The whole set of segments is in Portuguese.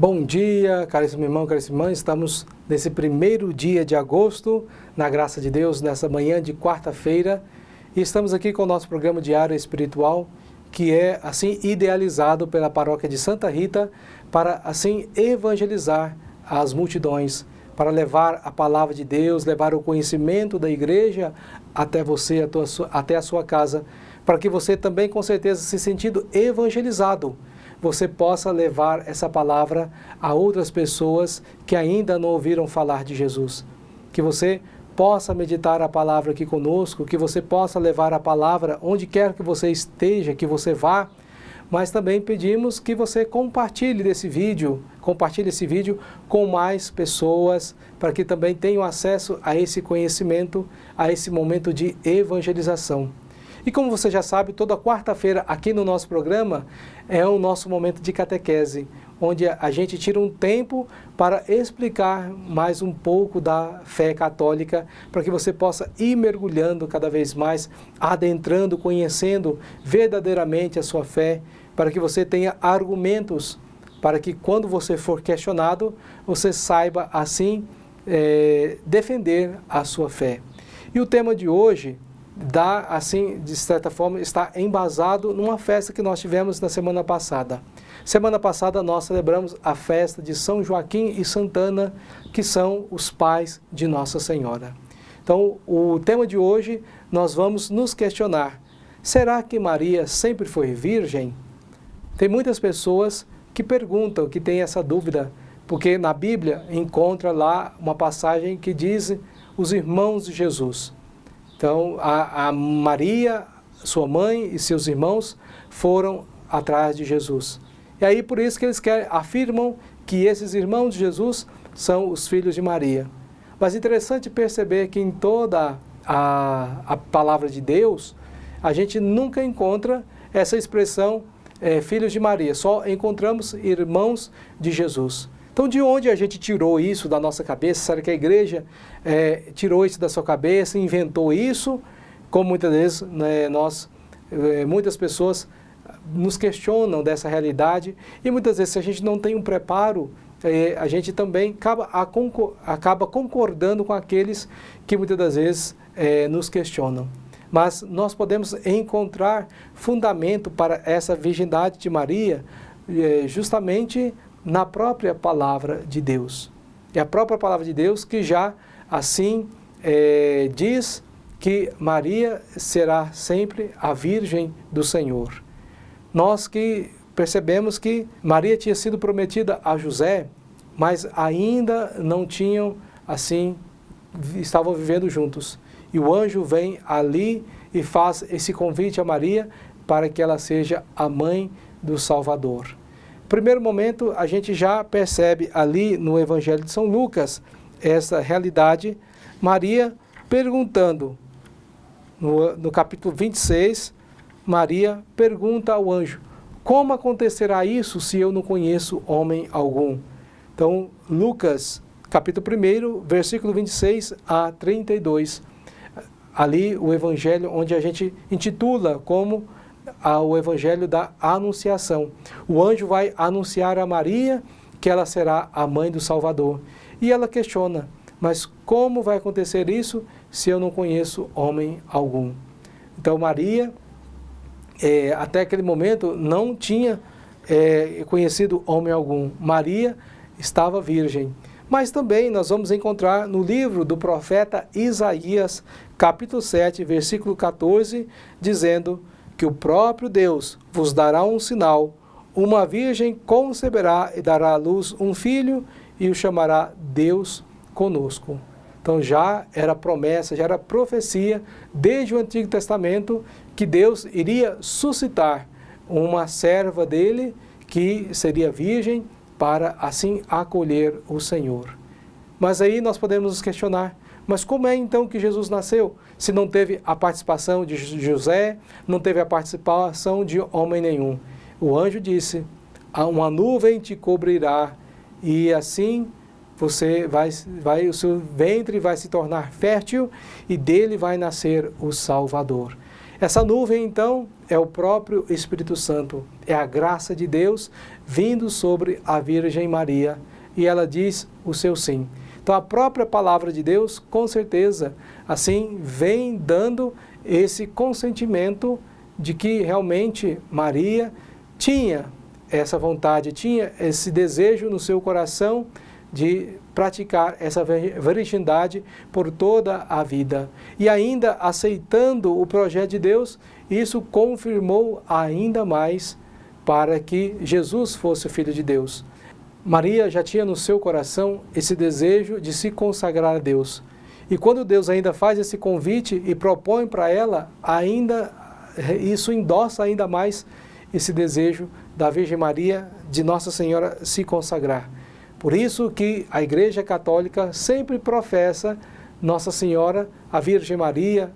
Bom dia, caríssimo irmão, caríssima irmã. Estamos nesse primeiro dia de agosto, na graça de Deus, nessa manhã de quarta-feira. E estamos aqui com o nosso programa diário espiritual, que é, assim, idealizado pela paróquia de Santa Rita, para, assim, evangelizar as multidões, para levar a palavra de Deus, levar o conhecimento da igreja até você, até a sua casa, para que você também, com certeza, se sentindo evangelizado, você possa levar essa palavra a outras pessoas que ainda não ouviram falar de Jesus. Que você possa meditar a palavra aqui conosco, que você possa levar a palavra onde quer que você esteja, que você vá, mas também pedimos que você compartilhe esse vídeo com mais pessoas, para que também tenham acesso a esse conhecimento, a esse momento de evangelização. E como você já sabe, toda quarta-feira aqui no nosso programa é o nosso momento de catequese, onde a gente tira um tempo para explicar mais um pouco da fé católica, para que você possa ir mergulhando cada vez mais, adentrando, conhecendo verdadeiramente a sua fé, para que você tenha argumentos, para que quando você for questionado, você saiba assim defender a sua fé. E o tema de hoje assim, de certa forma, está embasado numa festa que nós tivemos na semana passada. Semana passada nós celebramos a festa de São Joaquim e Santana, que são os pais de Nossa Senhora. Então, o tema de hoje, nós vamos nos questionar: será que Maria sempre foi virgem? Tem muitas pessoas que perguntam, que têm essa dúvida, porque na Bíblia encontra lá uma passagem que diz os irmãos de Jesus. Então, a Maria, sua mãe e seus irmãos foram atrás de Jesus. E aí, por isso que eles afirmam que esses irmãos de Jesus são os filhos de Maria. Mas é interessante perceber que em toda a palavra de Deus, a gente nunca encontra essa expressão filhos de Maria, só encontramos irmãos de Jesus. Então, de onde a gente tirou isso da nossa cabeça? Será que a igreja tirou isso da sua cabeça, inventou isso? Como muitas vezes muitas pessoas nos questionam dessa realidade, e muitas vezes, se a gente não tem um preparo, a gente também acaba concordando com aqueles que muitas das vezes nos questionam. Mas nós podemos encontrar fundamento para essa virgindade de Maria justamente na própria palavra de Deus. É a própria palavra de Deus que já assim diz que Maria será sempre a Virgem do Senhor. Nós que percebemos que Maria tinha sido prometida a José, mas ainda não tinham, assim, estavam vivendo juntos. E o anjo vem ali e faz esse convite a Maria para que ela seja a mãe do Salvador. Primeiro momento, a gente já percebe ali no Evangelho de São Lucas essa realidade. Maria perguntando, no capítulo 26, Maria pergunta ao anjo: como acontecerá isso se eu não conheço homem algum? Então, Lucas, capítulo 1, versículo 26 a 32. Ali o Evangelho onde a gente intitula como o Evangelho da Anunciação. O anjo vai anunciar a Maria que ela será a mãe do Salvador. E ela questiona: mas como vai acontecer isso se eu não conheço homem algum? Então Maria, até aquele momento, não tinha conhecido homem algum. Maria estava virgem. Mas também nós vamos encontrar no livro do profeta Isaías, capítulo 7, versículo 14, dizendo que o próprio Deus vos dará um sinal: uma virgem conceberá e dará à luz um filho e o chamará Deus conosco. Então já era promessa, já era profecia desde o Antigo Testamento que Deus iria suscitar uma serva dele que seria virgem para assim acolher o Senhor. Mas aí nós podemos nos questionar: mas como é então que Jesus nasceu, se não teve a participação de José, não teve a participação de homem nenhum? O anjo disse: uma nuvem te cobrirá, e assim o seu ventre vai se tornar fértil, e dele vai nascer o Salvador. Essa nuvem, então, é o próprio Espírito Santo, é a graça de Deus vindo sobre a Virgem Maria, e ela diz o seu sim. Então, a própria palavra de Deus, com certeza, assim, vem dando esse consentimento de que realmente Maria tinha essa vontade, tinha esse desejo no seu coração de praticar essa virgindade por toda a vida. E ainda aceitando o projeto de Deus, isso confirmou ainda mais para que Jesus fosse o Filho de Deus. Maria já tinha no seu coração esse desejo de se consagrar a Deus. E quando Deus ainda faz esse convite e propõe para ela, ainda isso endossa ainda mais esse desejo da Virgem Maria de Nossa Senhora se consagrar. Por isso que a Igreja Católica sempre professa Nossa Senhora, a Virgem Maria,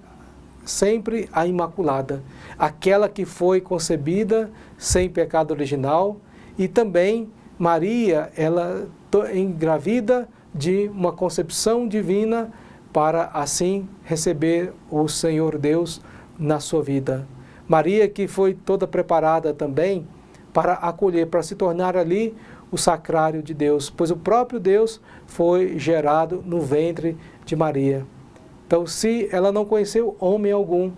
sempre a Imaculada, aquela que foi concebida sem pecado original, e também Maria, ela engravida de uma concepção divina para assim receber o Senhor Deus na sua vida. Maria que foi toda preparada também para acolher, para se tornar ali o sacrário de Deus, pois o próprio Deus foi gerado no ventre de Maria. Então, se ela não conheceu homem algum,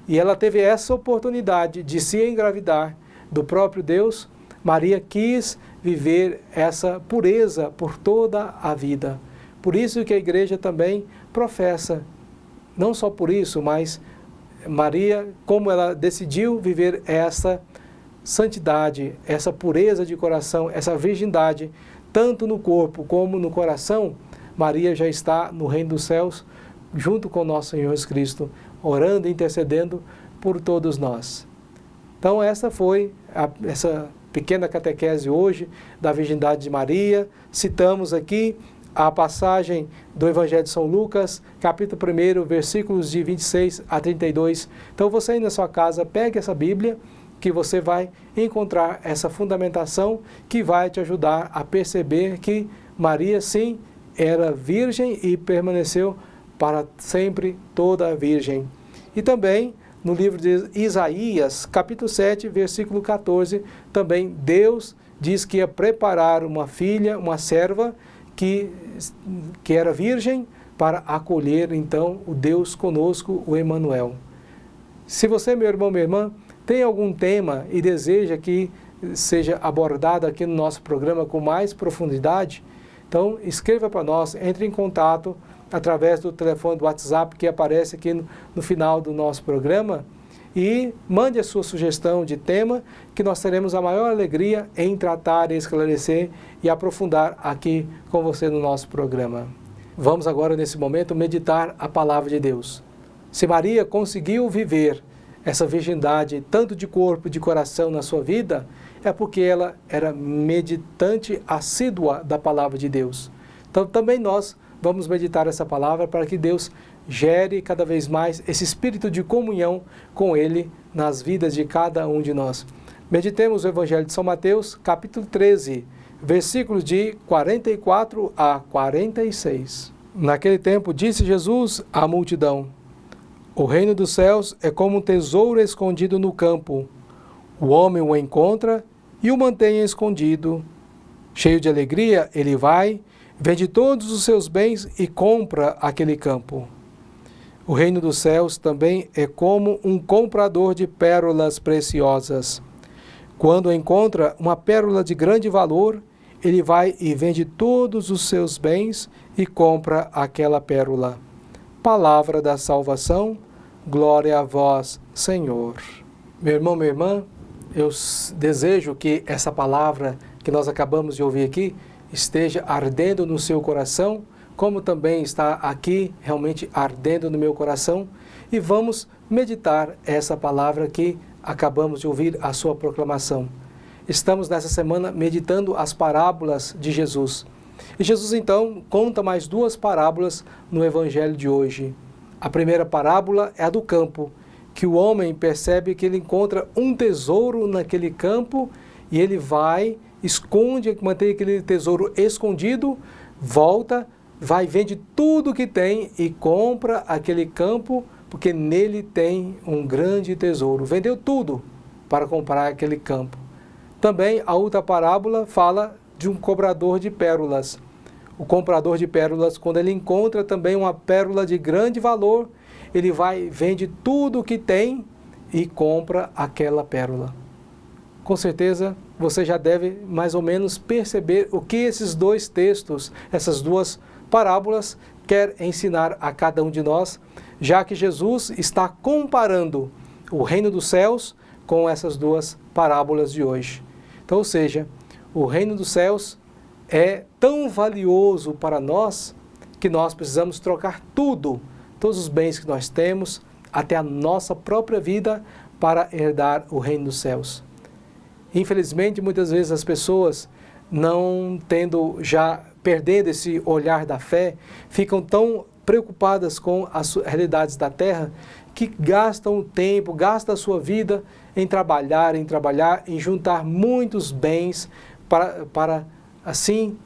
e ela teve essa oportunidade de se engravidar do próprio Deus, Maria quis viver essa pureza por toda a vida. Por isso que a Igreja também professa, não só por isso, mas Maria, como ela decidiu viver essa santidade, essa pureza de coração, essa virgindade, tanto no corpo como no coração, Maria já está no reino dos céus, junto com nosso Senhor Jesus Cristo, orando e intercedendo por todos nós. Então essa foi essa pequena catequese hoje da virgindade de Maria. Citamos aqui a passagem do Evangelho de São Lucas, capítulo 1, versículos de 26 a 32. Então você aí na sua casa, pegue essa Bíblia, que você vai encontrar essa fundamentação que vai te ajudar a perceber que Maria, sim, era virgem e permaneceu para sempre toda virgem. E também, no livro de Isaías, capítulo 7, versículo 14, também Deus diz que ia preparar uma filha, uma serva, que era virgem, para acolher, então, o Deus conosco, o Emanuel. Se você, meu irmão, minha irmã, tem algum tema e deseja que seja abordado aqui no nosso programa com mais profundidade, então escreva para nós, entre em contato através do telefone do WhatsApp que aparece aqui no final do nosso programa e mande a sua sugestão de tema que nós teremos a maior alegria em tratar, esclarecer e aprofundar aqui com você no nosso programa. Vamos agora, nesse momento, meditar a palavra de Deus. Se Maria conseguiu viver essa virgindade, tanto de corpo e de coração na sua vida, é porque ela era meditante assídua da palavra de Deus. Então também nós vamos meditar essa palavra para que Deus gere cada vez mais esse espírito de comunhão com Ele nas vidas de cada um de nós. Meditemos o Evangelho de São Mateus, capítulo 13, versículos de 44 a 46. Naquele tempo disse Jesus à multidão: o reino dos céus é como um tesouro escondido no campo. O homem o encontra e o mantém escondido. Cheio de alegria, ele vai, vende todos os seus bens e compra aquele campo. O reino dos céus também é como um comprador de pérolas preciosas. Quando encontra uma pérola de grande valor, ele vai e vende todos os seus bens e compra aquela pérola. Palavra da salvação, glória a vós, Senhor. Meu irmão, minha irmã, eu desejo que essa palavra que nós acabamos de ouvir aqui esteja ardendo no seu coração, como também está aqui realmente ardendo no meu coração, e vamos meditar essa palavra que acabamos de ouvir a sua proclamação. Estamos nessa semana meditando as parábolas de Jesus. E Jesus então conta mais duas parábolas no Evangelho de hoje. A primeira parábola é a do campo, que o homem percebe que ele encontra um tesouro naquele campo e ele vai, esconde, mantém aquele tesouro escondido, volta, vai, vende tudo que tem e compra aquele campo porque nele tem um grande tesouro. Vendeu tudo para comprar aquele campo. Também a outra parábola fala de um cobrador de pérolas. O comprador de pérolas, quando ele encontra também uma pérola de grande valor, ele vai, vende tudo o que tem e compra aquela pérola. Com certeza, você já deve mais ou menos perceber o que esses dois textos, essas duas parábolas, quer ensinar a cada um de nós, já que Jesus está comparando o reino dos céus com essas duas parábolas de hoje. Então, ou seja, o reino dos céus é tão valioso para nós que nós precisamos trocar tudo, todos os bens que nós temos, até a nossa própria vida, para herdar o reino dos céus. Infelizmente, muitas vezes as pessoas, não tendo já, perdendo esse olhar da fé, ficam tão preocupadas com as realidades da terra, que gastam o tempo, gastam a sua vida em trabalhar, em juntar muitos bens, para assim,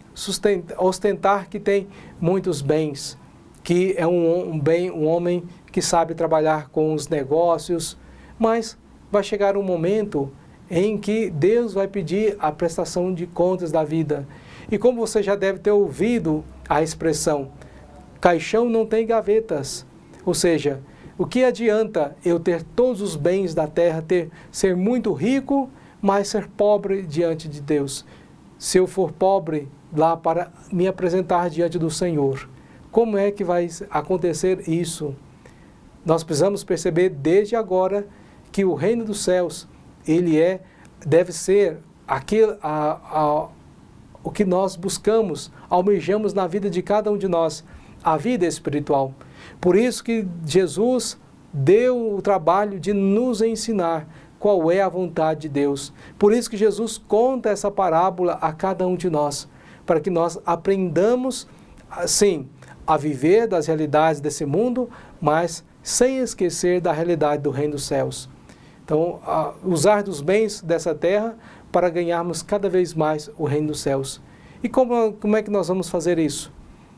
ostentar que tem muitos bens, que é um homem que sabe trabalhar com os negócios, mas vai chegar um momento em que Deus vai pedir a prestação de contas da vida. E como você já deve ter ouvido a expressão, caixão não tem gavetas, ou seja, o que adianta eu ter todos os bens da terra, ser muito rico, mas ser pobre diante de Deus? Se eu for pobre lá para me apresentar diante do Senhor, como é que vai acontecer isso? Nós precisamos perceber desde agora que o reino dos céus, deve ser o que nós buscamos, almejamos na vida de cada um de nós, a vida espiritual. Por isso que Jesus deu o trabalho de nos ensinar qual é a vontade de Deus. Por isso que Jesus conta essa parábola a cada um de nós, para que nós aprendamos, sim, a viver das realidades desse mundo, mas sem esquecer da realidade do reino dos céus. Então, usar dos bens dessa terra para ganharmos cada vez mais o reino dos céus. E como é que nós vamos fazer isso?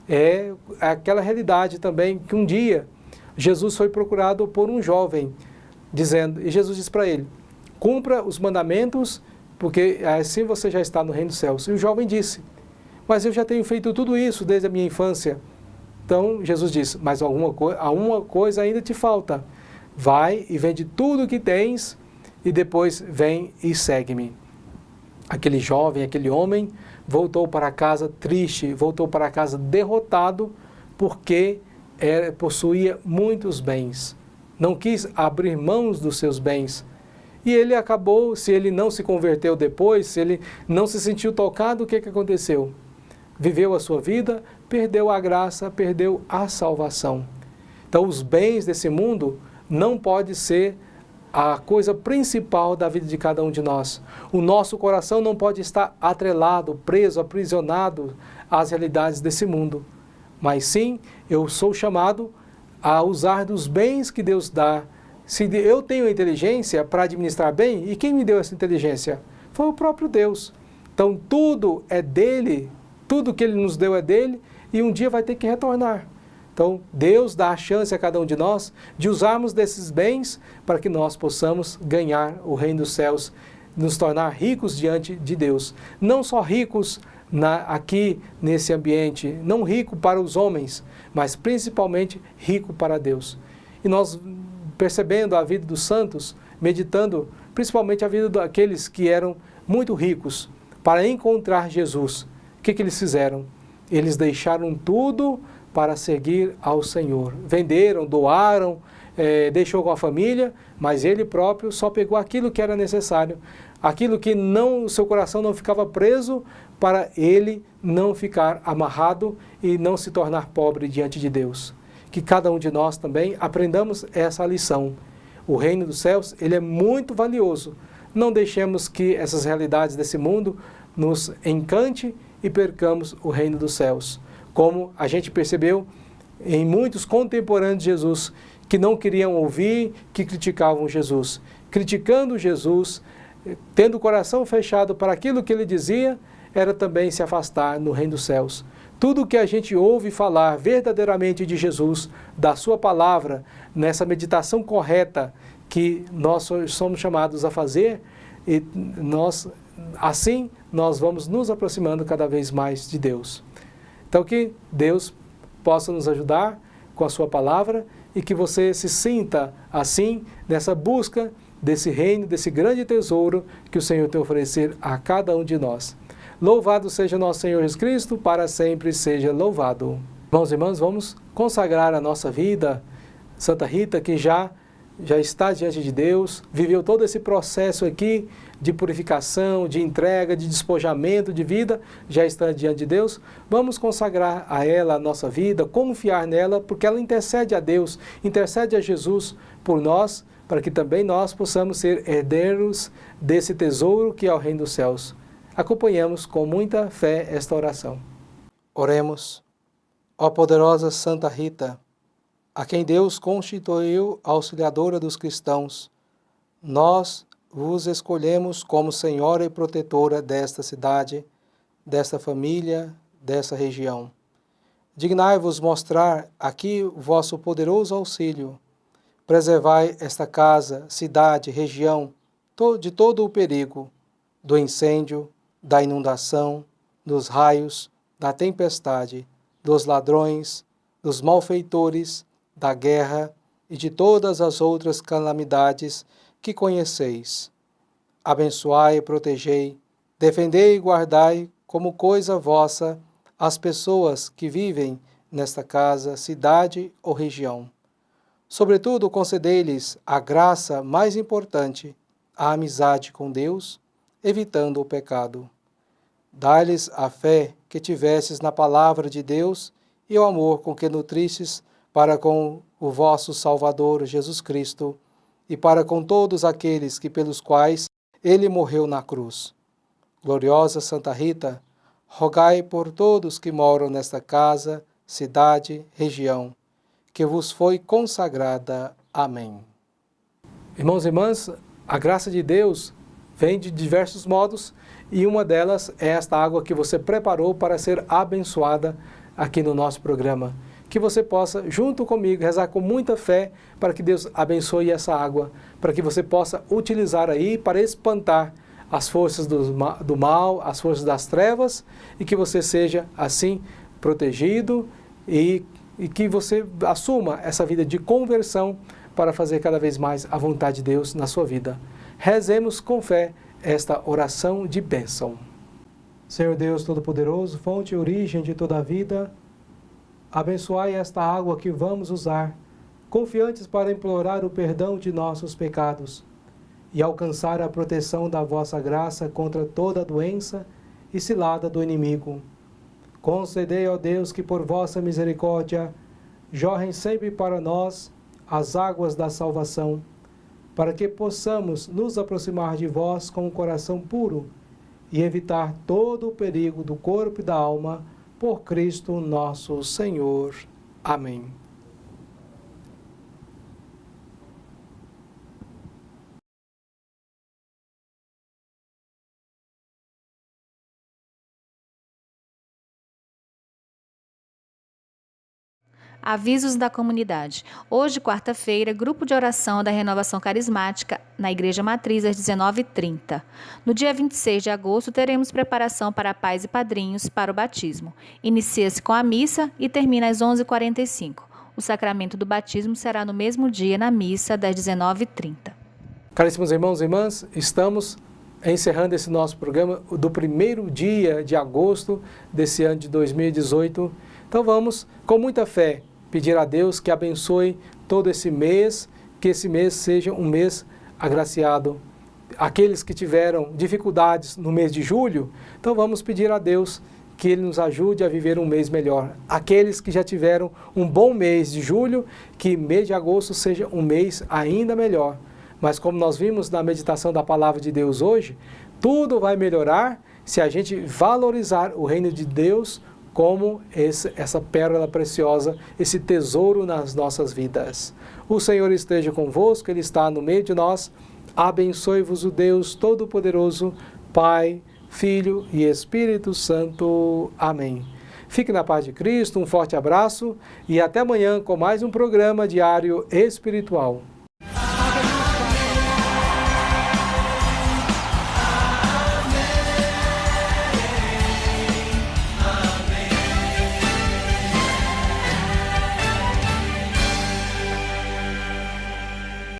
É aquela realidade também que um dia Jesus foi procurado por um jovem, e Jesus disse para ele, cumpra os mandamentos, porque assim você já está no reino dos céus. E o jovem disse, mas eu já tenho feito tudo isso desde a minha infância. Então Jesus disse, mas uma coisa ainda te falta. Vai e vende tudo o que tens e depois vem e segue-me. Aquele jovem, aquele homem, voltou para casa triste, voltou para casa derrotado, porque possuía muitos bens. Não quis abrir mãos dos seus bens. E ele acabou, se ele não se converteu depois, se ele não se sentiu tocado, o que aconteceu? Viveu a sua vida, perdeu a graça, perdeu a salvação. Então os bens desse mundo não pode ser a coisa principal da vida de cada um de nós. O nosso coração não pode estar atrelado, preso, aprisionado às realidades desse mundo. Mas sim, eu sou chamado a usar dos bens que Deus dá. Se eu tenho inteligência para administrar bem, e quem me deu essa inteligência? Foi o próprio Deus. Então tudo é dele, tudo que ele nos deu é dele, e um dia vai ter que retornar. Então, Deus dá a chance a cada um de nós de usarmos desses bens para que nós possamos ganhar o reino dos céus, nos tornar ricos diante de Deus. Não só ricos aqui nesse ambiente, não rico para os homens, mas principalmente rico para Deus. E nós, percebendo a vida dos santos, meditando principalmente a vida daqueles que eram muito ricos, para encontrar Jesus, o que eles fizeram? Eles deixaram tudo para seguir ao Senhor. Venderam, doaram, deixou com a família, mas ele próprio só pegou aquilo que era necessário, aquilo que o seu coração não ficava preso, para ele não ficar amarrado e não se tornar pobre diante de Deus. Que cada um de nós também aprendamos essa lição. O reino dos céus, ele é muito valioso. Não deixemos que essas realidades desse mundo nos encante e percamos o reino dos céus. Como a gente percebeu em muitos contemporâneos de Jesus, que não queriam ouvir, que criticavam Jesus. Criticando Jesus, tendo o coração fechado para aquilo que ele dizia, era também se afastar no reino dos céus. Tudo que a gente ouve falar verdadeiramente de Jesus, da sua palavra, nessa meditação correta que nós somos chamados a fazer, e assim nós vamos nos aproximando cada vez mais de Deus. Então que Deus possa nos ajudar com a sua palavra e que você se sinta assim nessa busca desse reino, desse grande tesouro que o Senhor tem a oferecer a cada um de nós. Louvado seja nosso Senhor Jesus Cristo, para sempre seja louvado. Irmãos e irmãs, vamos consagrar a nossa vida. Santa Rita, que já está diante de Deus, viveu todo esse processo aqui de purificação, de entrega, de despojamento de vida, já está diante de Deus. Vamos consagrar a ela a nossa vida, confiar nela, porque ela intercede a Deus, intercede a Jesus por nós, para que também nós possamos ser herdeiros desse tesouro que é o reino dos céus. Acompanhamos com muita fé esta oração. Oremos. Ó poderosa Santa Rita, a quem Deus constituiu auxiliadora dos cristãos, nós vos escolhemos como senhora e protetora desta cidade, desta família, desta região. Dignai-vos mostrar aqui o vosso poderoso auxílio. Preservai esta casa, cidade, região, de todo o perigo, do incêndio, da inundação, dos raios, da tempestade, dos ladrões, dos malfeitores, da guerra e de todas as outras calamidades que conheceis. Abençoai e protegei, defendei e guardai como coisa vossa as pessoas que vivem nesta casa, cidade ou região. Sobretudo, concedei-lhes a graça mais importante, a amizade com Deus, evitando o pecado. Dai-lhes a fé que tivesses na palavra de Deus e o amor com que nutristes para com o vosso Salvador Jesus Cristo e para com todos aqueles que pelos quais ele morreu na cruz. Gloriosa Santa Rita, rogai por todos que moram nesta casa, cidade, região, que vos foi consagrada. Amém. Irmãos e irmãs, a graça de Deus vem de diversos modos e uma delas é esta água que você preparou para ser abençoada aqui no nosso programa. Que você possa, junto comigo, rezar com muita fé para que Deus abençoe essa água, para que você possa utilizar aí para espantar as forças do mal, as forças das trevas, e que você seja, assim, protegido e que você assuma essa vida de conversão para fazer cada vez mais a vontade de Deus na sua vida. Rezemos com fé esta oração de bênção. Senhor Deus Todo-Poderoso, fonte e origem de toda a vida, abençoai esta água que vamos usar, confiantes para implorar o perdão de nossos pecados e alcançar a proteção da vossa graça contra toda doença e cilada do inimigo. Concedei, ó Deus, que por vossa misericórdia jorrem sempre para nós as águas da salvação, para que possamos nos aproximar de vós com um coração puro e evitar todo o perigo do corpo e da alma, por Cristo nosso Senhor. Amém. Avisos da comunidade. Hoje, quarta-feira, grupo de oração da Renovação Carismática na Igreja Matriz às 19h30. No dia 26 de agosto, teremos preparação para pais e padrinhos para o batismo. Inicia-se com a missa e termina às 11h45. O sacramento do batismo será no mesmo dia, na missa das 19h30. Caríssimos irmãos e irmãs, estamos encerrando esse nosso programa do primeiro dia de agosto desse ano de 2018. Então vamos, com muita fé, pedir a Deus que abençoe todo esse mês, que esse mês seja um mês agraciado. Aqueles que tiveram dificuldades no mês de julho, então vamos pedir a Deus que Ele nos ajude a viver um mês melhor. Aqueles que já tiveram um bom mês de julho, que mês de agosto seja um mês ainda melhor. Mas como nós vimos na meditação da Palavra de Deus hoje, tudo vai melhorar se a gente valorizar o reino de Deus como essa pérola preciosa, esse tesouro nas nossas vidas. O Senhor esteja convosco, Ele está no meio de nós. Abençoe-vos o Deus Todo-Poderoso, Pai, Filho e Espírito Santo. Amém. Fique na paz de Cristo, um forte abraço e até amanhã com mais um programa Diário Espiritual.